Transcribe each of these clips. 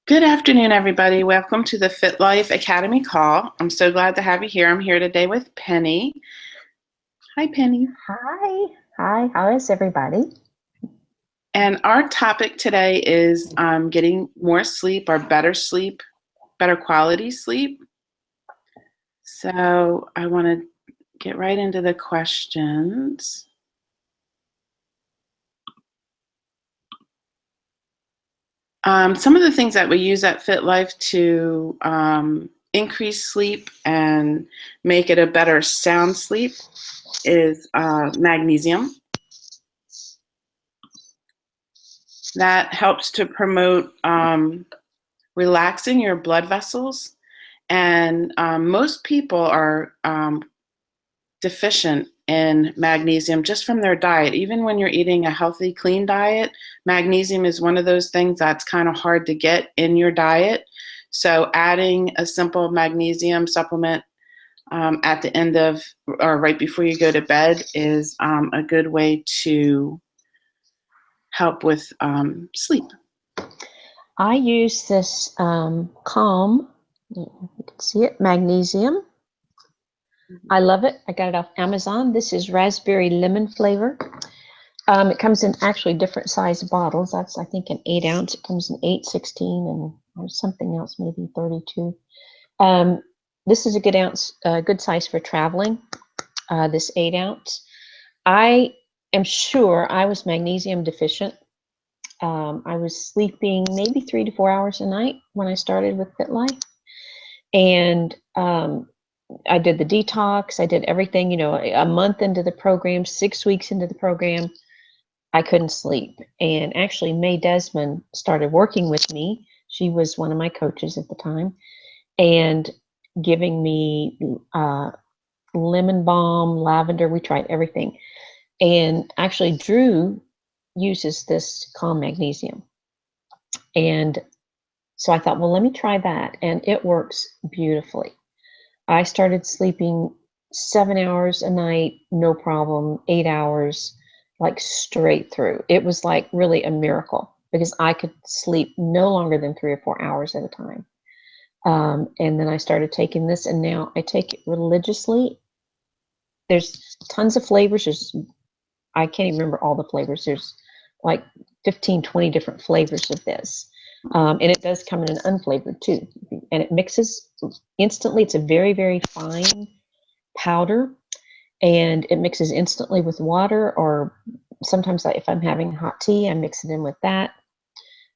Good afternoon, everybody. Welcome to the Fit Life Academy call. I'm so glad to have you here. I'm here today with Penny. Hi, Penny. Hi. Hi. How is everybody? And our topic today is getting more sleep or better sleep, better quality sleep. So I want to get right into the questions. Some of the things that we use at Fit Life to increase sleep and make it a better sound sleep is magnesium. That helps to promote relaxing your blood vessels. And most people are deficient in magnesium just from their diet. Even when you're eating a healthy, clean diet, magnesium is one of those things that's kind of hard to get in your diet. So adding a simple magnesium supplement at the end of or right before you go to bed is a good way to help with sleep. I use this Calm, you can see it, magnesium. I love it. I got it off Amazon. This is raspberry lemon flavor. It comes in actually different size bottles. That's, I think, an 8 ounce. It comes in 8, 16, and there's something else, maybe 32. This is a good size for traveling, this 8 ounce. I am sure I was magnesium deficient. I was sleeping maybe 3 to 4 hours a night when I started with Fit Life. And I did the detox. I did everything, a month into the program, 6 weeks into the program, I couldn't sleep. And actually, Mae Desmond started working with me. She was one of my coaches at the time and giving me lemon balm, lavender. We tried everything. And actually, Drew uses this Calm magnesium. And so I thought, well, let me try that. And it works beautifully. I started sleeping 7 hours a night, no problem, 8 hours, like straight through. It was like really a miracle because I could sleep no longer than 3 or 4 hours at a time. And then I started taking this, and now I take it religiously. There's tons of flavors. I can't even remember all the flavors. There's like 15, 20 different flavors of this. And it does come in an unflavored too. And it mixes instantly. It's a very, very fine powder, and it mixes instantly with water, or sometimes if I'm having hot tea, I mix it in with that.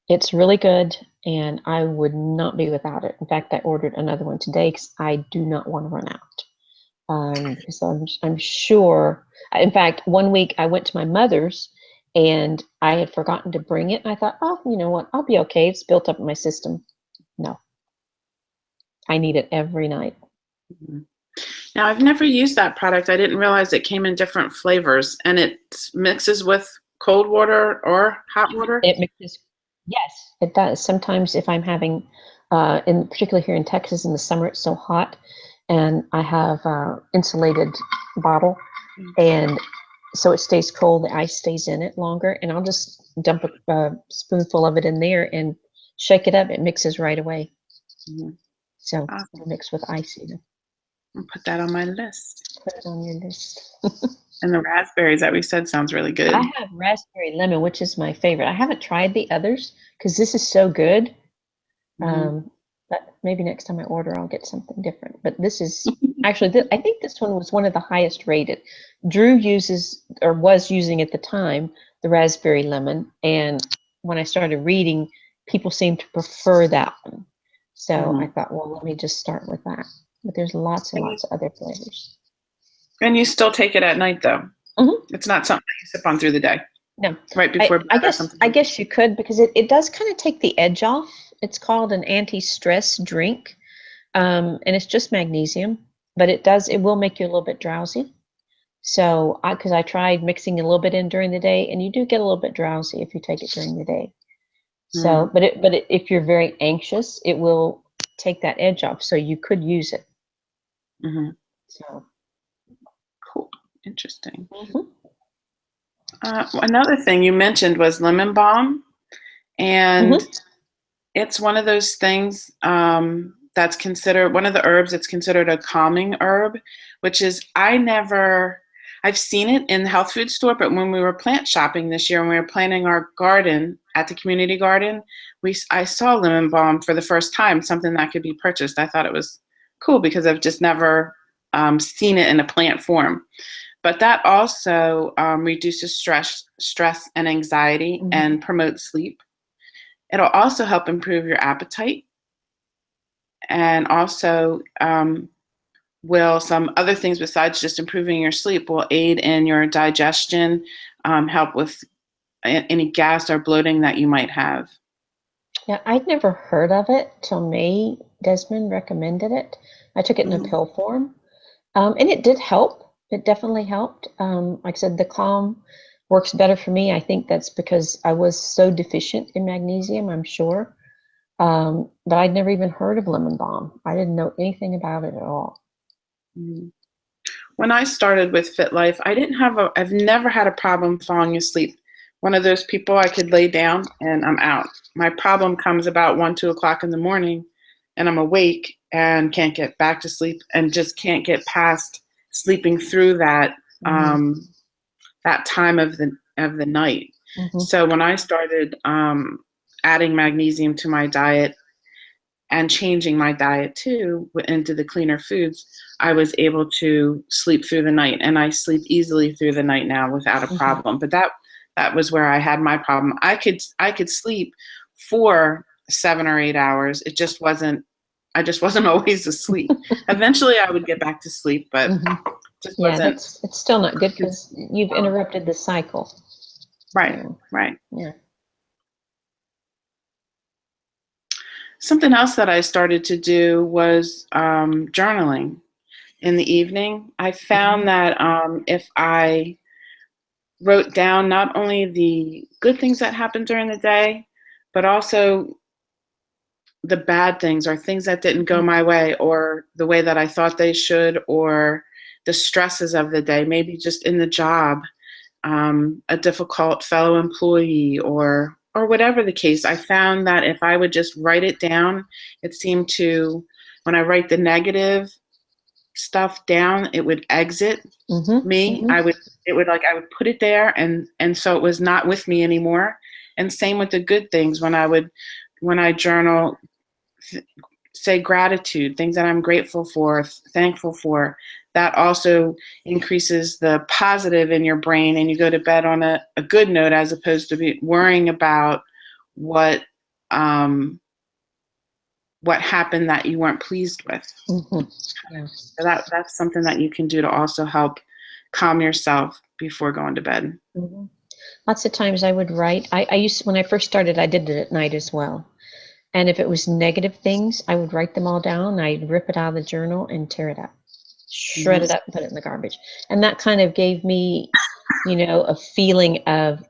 It's really good, and I would not be without it. In fact, I ordered another one today because I do not want to run out. Because I'm sure, in fact, one week I went to my mother's and I had forgotten to bring it. And I thought, oh, you know what? I'll be okay. It's built up in my system. No, I need it every night. Mm-hmm. Now, I've never used that product. I didn't realize it came in different flavors, and it mixes with cold water or hot water? It mixes, yes, it does. Sometimes if I'm having, in particular here in Texas in the summer, it's so hot, and I have insulated bottle, and so it stays cold. The ice stays in it longer, and I'll just dump a spoonful of it in there and shake it up. It mixes right away. Mm-hmm. So Awesome. it'll mix with ice even. I'll put that on my list. Put it on your list. And the raspberries that we said sounds really good. I have raspberry lemon, which is my favorite. I haven't tried the others because this is so good. Mm-hmm. But maybe next time I order, I'll get something different. But this is actually, I think this one was one of the highest rated. Drew uses, or was using at the time, the raspberry lemon. And when I started reading, people seem to prefer that one. So Mm-hmm. I thought, well, let me just start with that. But there's lots and lots of other flavors. And you still take it at night, though. Mm-hmm. It's not something that you sip on through the day. No, Right before bed or something. I guess you could, because it does kind of take the edge off. It's called an anti-stress drink, and it's just magnesium, but it will make you a little bit drowsy. So because I tried mixing a little bit in during the day, and you do get a little bit drowsy if you take it during the day. So, if you're very anxious, it will take that edge off. So you could use it. Mm-hmm. So Cool, interesting. mm-hmm. Another thing you mentioned was lemon balm, and It's one of those things that's considered one of the herbs that's considered a calming herb, which is I've seen it in the health food store, but when we were plant shopping this year, when we were planting our garden at the community garden, I saw lemon balm for the first time, something that could be purchased. I thought it was cool because I've just never seen it in a plant form. But that also reduces stress and anxiety and promotes sleep. It'll also help improve your appetite, and also will some other things besides just improving your sleep will aid in your digestion, help with any gas or bloating that you might have. Yeah, I'd never heard of it till May. Desmond recommended it. I took it in a Mhm. pill form, and it did help. It definitely helped. Like I said, the calm works better for me. I think that's because I was so deficient in magnesium, I'm sure. But I'd never even heard of lemon balm. I didn't know anything about it at all. Mhm. When I started with Fit Life, I've never had a problem falling asleep. One of those people I could lay down and I'm out. My problem comes about 1, 2 o'clock in the morning and I'm awake and can't get back to sleep and just can't get past sleeping through um, that time of the night. Mhm. So when I started adding magnesium to my diet and changing my diet too into the cleaner foods, I was able to sleep through the night, and I sleep easily through the night now without a Mhm. problem. But that was where I had my problem. I could sleep for 7 or 8 hours. I just wasn't always asleep. Eventually, I would get back to sleep, but Mhm. just Yeah, wasn't. it's still not good It's, because you've interrupted the cycle. right, Yeah. right. Yeah. Something else that I started to do was journaling in the evening. I found Mhm. that if I wrote down not only the good things that happened during the day, but also the bad things or things that didn't go Mhm. my way or the way that I thought they should, or the stresses of the day, maybe just in the job, a difficult fellow employee, or whatever the case. I found that if I would just write it down, it seemed to, when I write the negative stuff down, it would exit Mhm. me. Mhm. I would put it there, and so it was not with me anymore. And same with the good things. When I journal, say gratitude, things that I'm grateful for, thankful for, that also increases the positive in your brain, and you go to bed on a good note as opposed to worrying about what um, what happened that you weren't pleased with. Mhm. Yeah. So that's something that you can do to also help calm yourself before going to bed. Mhm. Lots of times I would write. I used when I first started, I did it at night as well. And if it was negative things, I would write them all down. I'd rip it out of the journal and tear it up, shred Mhm. it up, and put it in the garbage. And that kind of gave me, a feeling of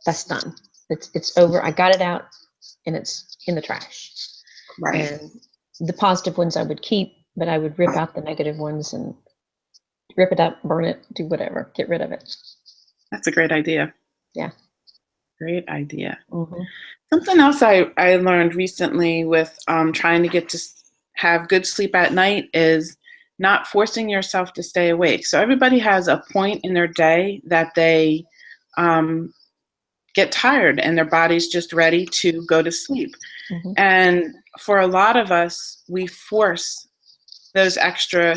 that's done. It's over. I got it out, and it's in the trash. Right. And the positive ones I would keep, but I would rip out the negative ones and rip it up, burn it, do whatever, get rid of it. That's a great idea. Yeah. Great idea. Hmm. Something else I learned recently with trying to get to have good sleep at night is not forcing yourself to stay awake. So everybody has a point in their day that they um, get tired and their body's just ready to go to sleep. Hmm. And for a lot of us, we force those extra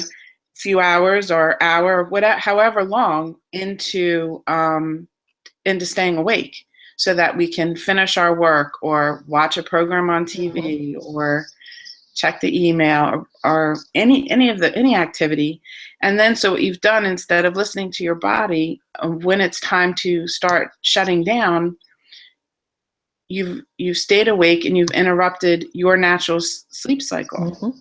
few hours or hour, whatever, however long, into staying awake so that we can finish our work or watch a program on Hmm. TV or check the email or any activity. And then so what you've done, instead of listening to your body, when it's time to start shutting down, you've stayed awake and you've interrupted your natural sleep cycle. Hmm.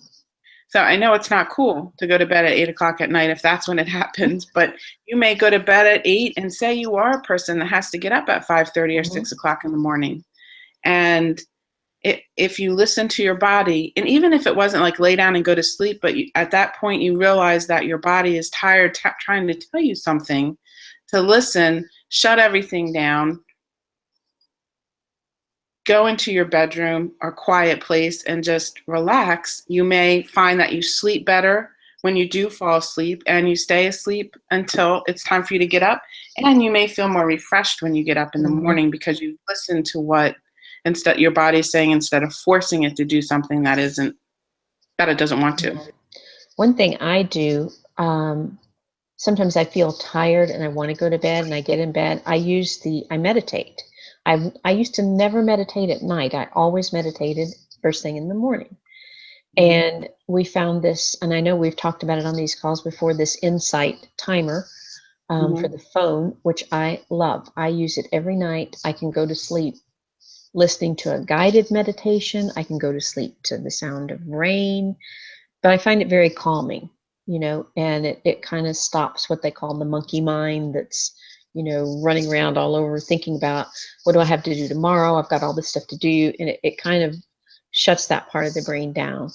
So I know it's not cool to go to bed at 8 o'clock at night if that's when it happens, but you may go to bed at 8 and say you are a person that has to get up at 5:30 or Hmm. 6 o'clock in the morning. And if you listen to your body, and even if it wasn't like lay down and go to sleep, but at that point you realize that your body is tired trying to tell you something, to listen, shut everything down, go into your bedroom or quiet place and just relax, you may find that you sleep better when you do fall asleep, and you stay asleep until it's time for you to get up. And you may feel more refreshed when you get up in the Mhm. morning because you've listened to what instead your body's saying, instead of forcing it to do something that it doesn't want to. One thing I do, sometimes I feel tired and I want to go to bed and I get in bed. I meditate. I used to never meditate at night. I always meditated first thing in the morning. Mhm. And we found this, and I know we've talked about it on these calls before, this Insight timer for Mhm. the phone, which I love. I use it every night. I can go to sleep listening to a guided meditation. I can go to sleep to the sound of rain, but I find it very calming, and it kind of stops what they call the monkey mind that's, running around all over thinking about what do I have to do tomorrow? I've got all this stuff to do. And it kind of shuts that part of the brain down.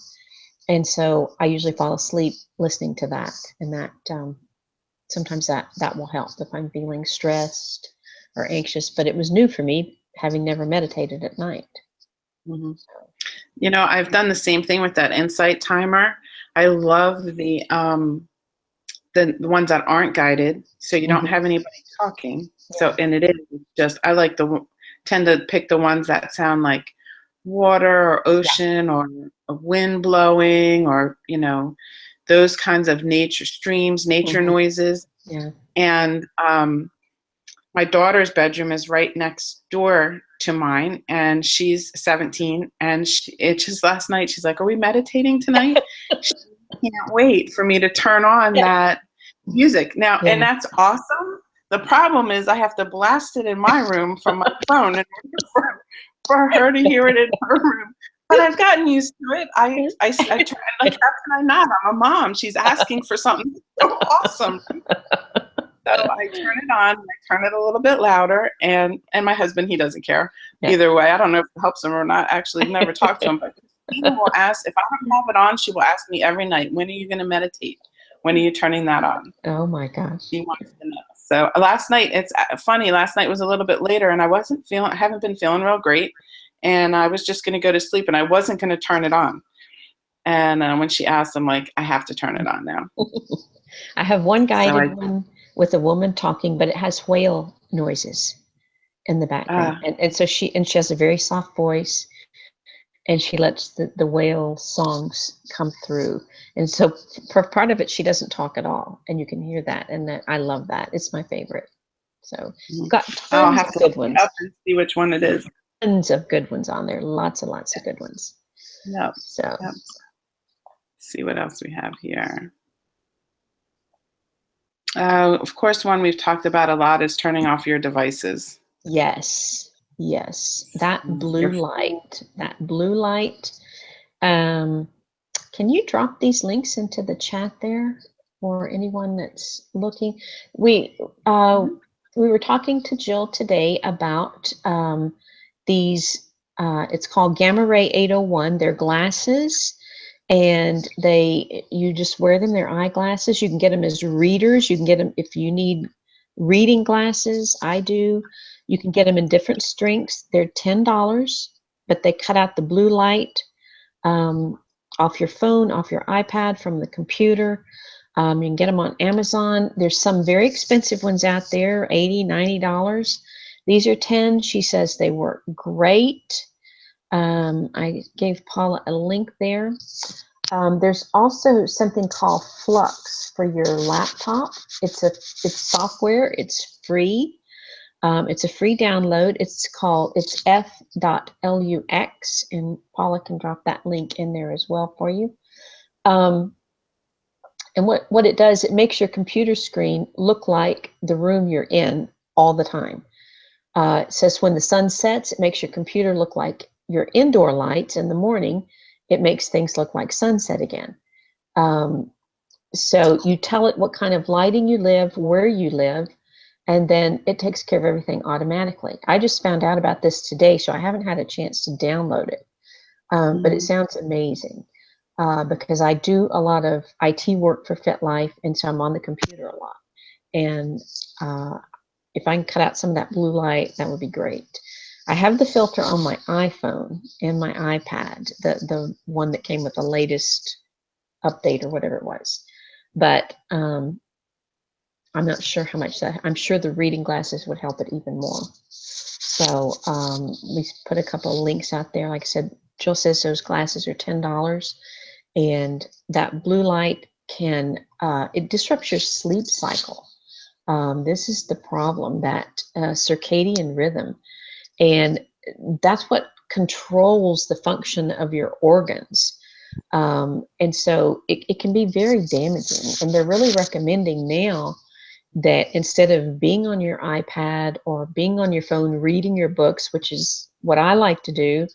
And so I usually fall asleep listening to that. And that sometimes that will help if I'm feeling stressed or anxious. But it was new for me, having never meditated at night. Mhm. I've done the same thing with that Insight timer. I love the ones that aren't guided, so you don't Mhm. have anybody talking. So, Yeah. and it is just, I like tend to pick the ones that sound like water or Yeah. ocean or a wind blowing, or those kinds of nature streams, nature Mhm. noises. Yeah. And my daughter's bedroom is right next door to mine, and she's 17. And it just last night, she's like, "Are we meditating tonight?" She can't wait for me to turn on Yeah. that music now, and Yeah. that's awesome. The problem is I have to blast it in my room from my phone in order for her to hear it in her room. But I've gotten used to it. I turn, like, how can I not? I'm a mom. She's asking for something so awesome. So I turn it on, I turn it a little bit louder, and my husband, he doesn't care Yeah. either way. I don't know if it helps him or not. Actually, I've never talked to him, but Christina will ask if I don't have it on. She will ask me every night, "When are you going to meditate? When are you turning that on?" Oh my gosh. She wants to know. So last night, it's funny. Last night was a little bit later, and I haven't been feeling real great, and I was just going to go to sleep, and I wasn't going to turn it on. And when she asked, I'm like, I have to turn it on now. I have one So guided one with a woman talking, but it has whale noises in the background. uh, And so she has a very soft voice, and she lets the whale songs come through. And so for part of it, she doesn't talk at all. And you can hear that. And I love that. It's my favorite. So got I'll tons have of to good look it ones, up and see which one it is. tons of good ones on there. Lots and lots of good ones. Yep. So Yep. See what else we have here. Of course, one we've talked about a lot is turning off your devices. yes, yes, that blue Your light, Um, can you drop these links into the chat there for anyone that's looking? We uh, phone. we were talking to Jill today about these. It's called Gamma Ray 801. They're glasses, and you just wear them. They're eyeglasses. You can get them as readers. You can get them if you need reading glasses. I do. You can get them in different strengths. They're $10, but they cut out the blue light um, off your phone, off your iPad, from the computer. You can get them on Amazon. There's some very expensive ones out there, $80, $90. These are 10. She says they work great. I gave Paula a link there. There's also something called Flux for your laptop. It's software. It's free. It's a free download. It's f.lux, and Paula can drop that link in there as well for you. And what it does, it makes your computer screen look like the room you're in all the time. It says when the sun sets, it makes your computer look like your indoor lights. In the morning, it makes things look like sunset again. Um, so you tell it what kind of lighting you live, where you live, and then it takes care of everything automatically. I just found out about this today, so I haven't had a chance to download it. But it sounds amazing because I do a lot of IT work for FitLife, and so I'm on the computer a lot. And if I can cut out some of that blue light, that would be great. I have the filter on my iPhone and my iPad, the one that came with the latest update or whatever it was. But I'm not sure how much that, I'm sure the reading glasses would help it even more. So we put a couple of links out there. Like I said, Jill says those glasses are $10, and that blue light can, it disrupts your sleep cycle. This is the problem, that circadian rhythm. And that's what controls the function of your organs. And so it can be very damaging. And they're really recommending now that instead of being on your iPad or being on your phone reading your books, which is what I like to do,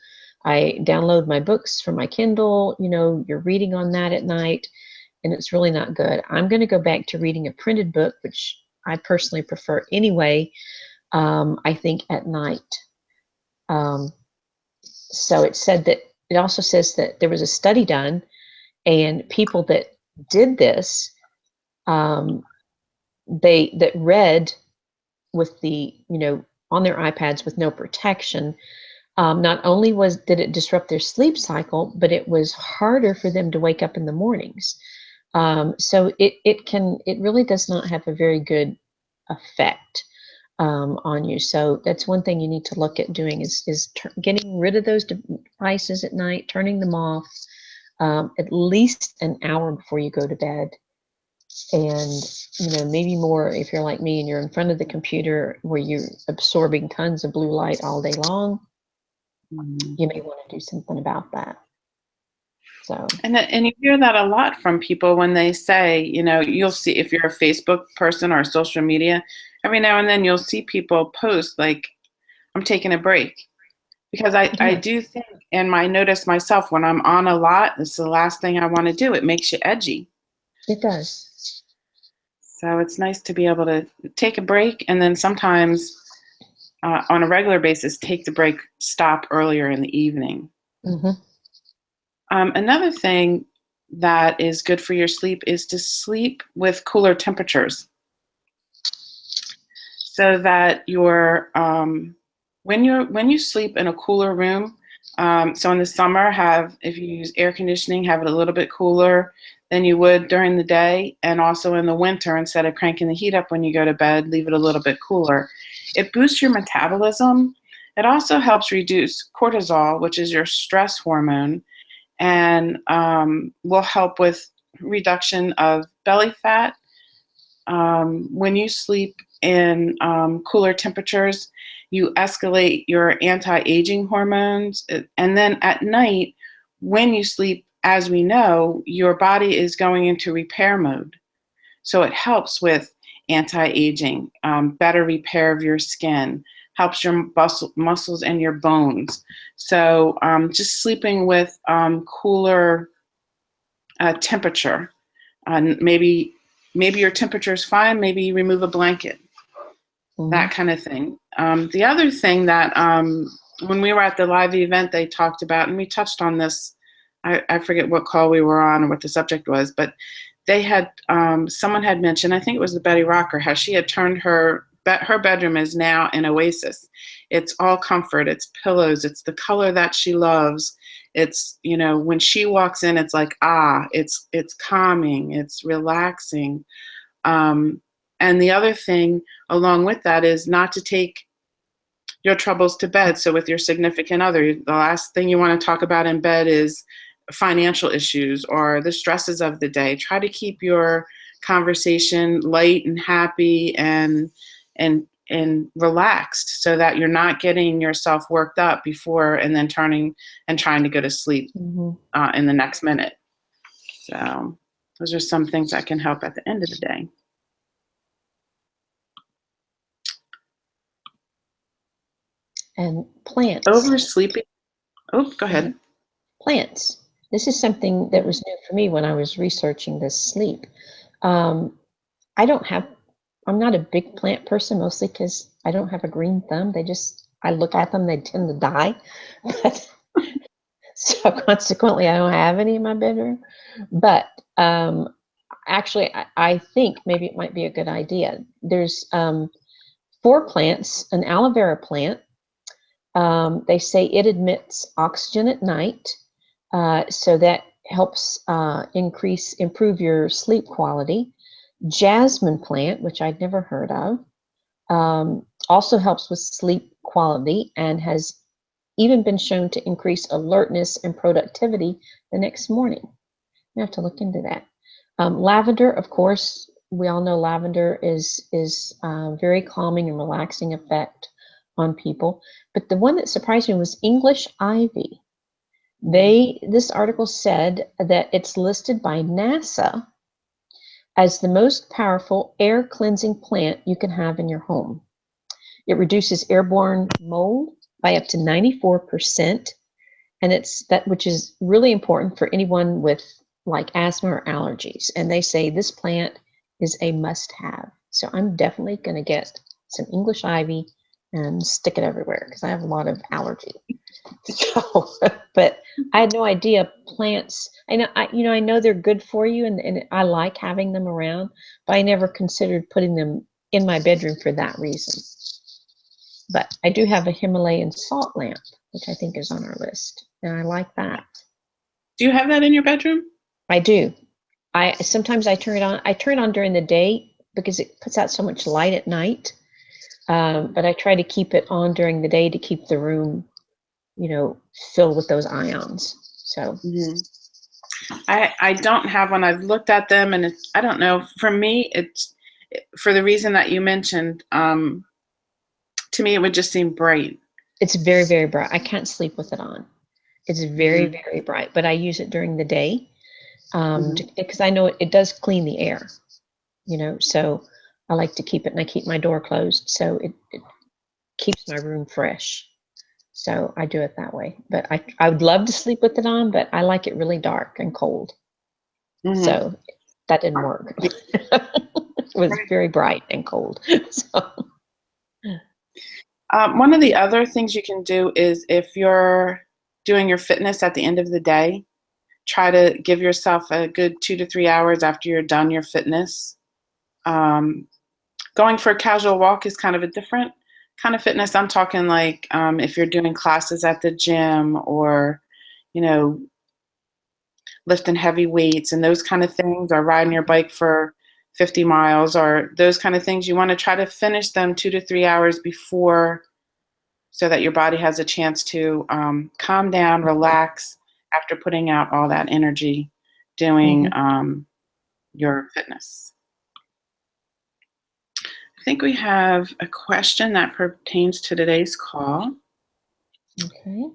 I download my books from my Kindle. You know, you're reading on that at night, and it's really not good. I'm going to go back to reading a printed book, which I personally prefer anyway, I think at night. So it said that, it also says that there was a study done, and people that did this, that read with the, you know, on their iPads with no protection, not only did it disrupt their sleep cycle, but it was harder for them to wake up in the mornings. So it really does not have a very good effect on you. So that's one thing you need to look at doing, is getting rid of those devices at night, turning them off at least an hour before you go to bed. And, you know, maybe more if you're like me and you're in front of the computer where you're absorbing tons of blue light all day long, you may want to do something about that. So, And you hear that a lot from people when they say, you know, you'll see, if you're a Facebook person or social media, every now and then you'll see people post like, I'm taking a break. Because I yeah, do think, and I notice myself, when I'm on a lot, it's the last thing I want to do. It makes you edgy. it does. So it's nice to be able to take a break, and then sometimes on a regular basis, take the break, stop earlier in the evening. Hmm. Another thing that is good for your sleep is to sleep with cooler temperatures, so that when you sleep in a cooler room. So in the summer, if you use air conditioning, have it a little bit cooler than you would during the day, and also in the winter, instead of cranking the heat up when you go to bed, leave it a little bit cooler. It boosts your metabolism. It also helps reduce cortisol, which is your stress hormone, and will help with reduction of belly fat. When you sleep in cooler temperatures, you escalate your anti-aging hormones. And then at night, when you sleep, as we know, your body is going into repair mode. So it helps with anti-aging, better repair of your skin, helps your muscles and your bones. So just sleeping with cooler temperature, maybe your temperature is fine, maybe you remove a blanket, that kind of thing. The other thing that when we were at the live event, they talked about, and we touched on this, I forget what call we were on or what the subject was, but they had, someone had mentioned, I think it was the Betty Rocker, how she had turned her bedroom is now an oasis. It's all comfort, it's pillows, it's the color that she loves. It's, you know, when she walks in, it's like, it's calming, it's relaxing. And the other thing along with that is not to take your troubles to bed. So with your significant other, the last thing you want to talk about in bed is financial issues or the stresses of the day. Try to keep your conversation light and happy and relaxed, so that you're not getting yourself worked up before and then turning and trying to go to sleep in the next minute. So those are some things that can help at the end of the day. And plants. Oversleeping. Oh, go ahead. Plants. This is something that was new for me when I was researching this sleep. I'm not a big plant person, mostly because I don't have a green thumb. I look at them, they tend to die. But, so consequently, I don't have any in my bedroom. But actually, I think maybe it might be a good idea. There's 4 plants: an aloe vera plant, They say it emits oxygen at night, so that helps improve your sleep quality. Jasmine plant, which I'd never heard of, also helps with sleep quality and has even been shown to increase alertness and productivity the next morning. I have to look into that. Lavender, of course, we all know lavender is very calming and relaxing effect on people. But the one that surprised me was English ivy. This article said that it's listed by NASA as the most powerful air cleansing plant you can have in your home. It reduces airborne mold by up to 94%, and which is really important for anyone with like asthma or allergies. And they say this plant is a must-have. So I'm definitely going to get some English ivy and stick it everywhere because I have a lot of allergy. So, but I had no idea plants. I know they're good for you, and I like having them around, but I never considered putting them in my bedroom for that reason. But I do have a Himalayan salt lamp, which I think is on our list, and I like that. Do you have that in your bedroom? I do. Sometimes I turn it on. I turn it on during the day because it puts out so much light at night. But I try to keep it on during the day to keep the room, filled with those ions. So I don't have one. I've looked at them, and I don't know. For me, it's for the reason that you mentioned. To me, it would just seem bright. It's very, very bright. I can't sleep with it on. It's very, very bright. But I use it during the day because I know it does clean the air. So I like to keep it, and I keep my door closed, so it keeps my room fresh. So I do it that way. But I would love to sleep with it on, but I like it really dark and cold. So that didn't work. It was very bright and cold. So. One of the other things you can do is if you're doing your fitness at the end of the day, try to give yourself a good 2 to 3 hours after you're done your fitness. Going for a casual walk is kind of a different kind of fitness. I'm talking like if you're doing classes at the gym or, lifting heavy weights and those kind of things, or riding your bike for 50 miles or those kind of things. You want to try to finish them 2 to 3 hours before so that your body has a chance to calm down, relax after putting out all that energy doing your fitness. I think we have a question that pertains to today's call. Okay.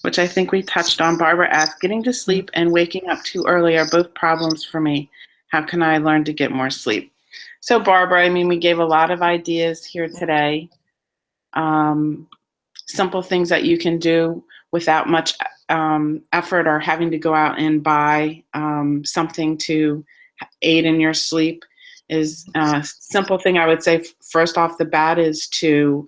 Which I think we touched on. Barbara asked, getting to sleep and waking up too early are both problems for me. How can I learn to get more sleep? So Barbara, we gave a lot of ideas here today. Simple things that you can do without much effort or having to go out and buy something to aid in your sleep is a simple thing I would say first off the bat is to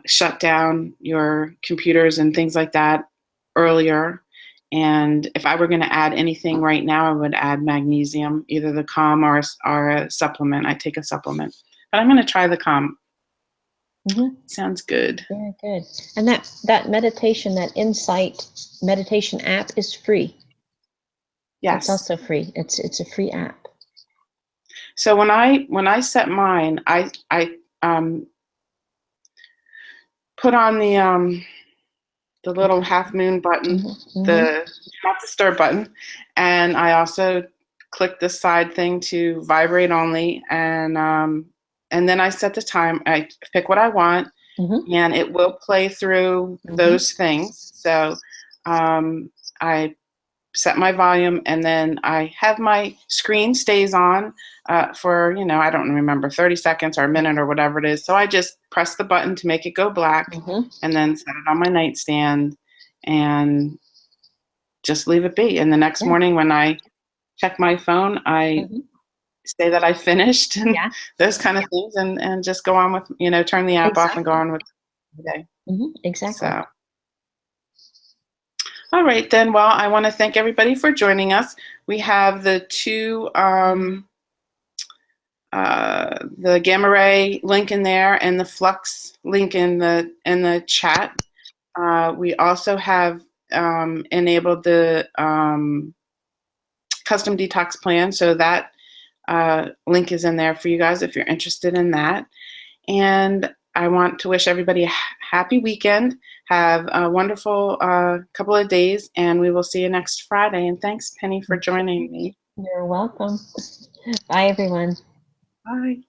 shut down your computers and things like that earlier. And if I were going to add anything right now, I would add magnesium, either the Calm or a supplement. I take a supplement, but I'm going to try the Calm. Sounds good. Very good. And that meditation, that Insight meditation app is free. Yes. It's also free. It's a free app. So when I set mine, I put on the little half moon button, the not disturb button, and I also click the side thing to vibrate only, and then I set the time. I pick what I want, and it will play through those things. So I set my volume, and then I have my screen stays on for, I don't remember, 30 seconds or a minute or whatever it is. So I just press the button to make it go black and then set it on my nightstand and just leave it be. And the next morning when I check my phone, I say that I finished and those kind of things and just go on with, turn the app off and go on with the day. Exactly. So. All right, then. Well, I want to thank everybody for joining us. We have the two the Gamma Ray link in there and the Flux link in the chat. We also have enabled the custom detox plan, so that link is in there for you guys if you're interested in that. And I want to wish everybody a happy weekend. Have a wonderful couple of days, and we will see you next Friday. And thanks, Penny, for joining me. You're welcome. Bye, everyone. Bye.